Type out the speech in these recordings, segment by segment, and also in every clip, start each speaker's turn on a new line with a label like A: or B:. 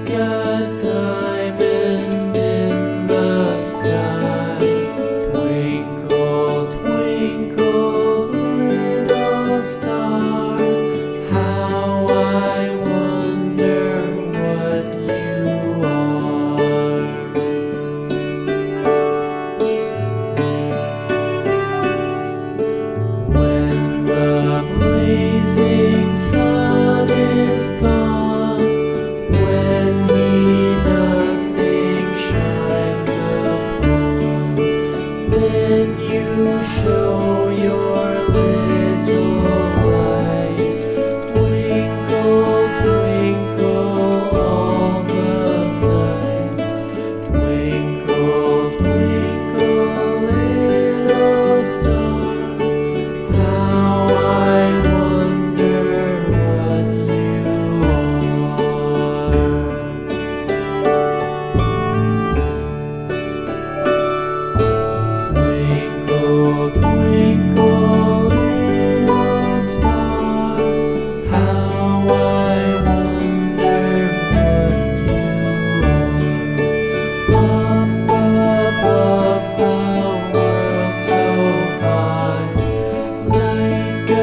A: like a diamond in the sky. Twinkle, twinkle, little star, how I wonder what you are. When the blazing sun is gone, when me nothing shines upon, then you show your little light. Twinkle, twinkle all the night. Twinkle, twinkle, little star, how I wonder what you are. Twinkle, twinkle, little star, how I wonder what you are. Up above the world so high, like a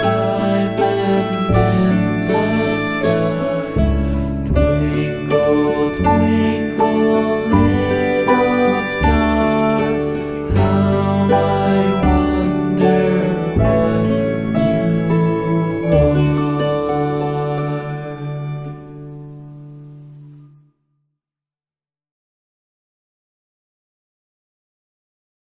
A: diamond in the sky. Twinkle, twinkle.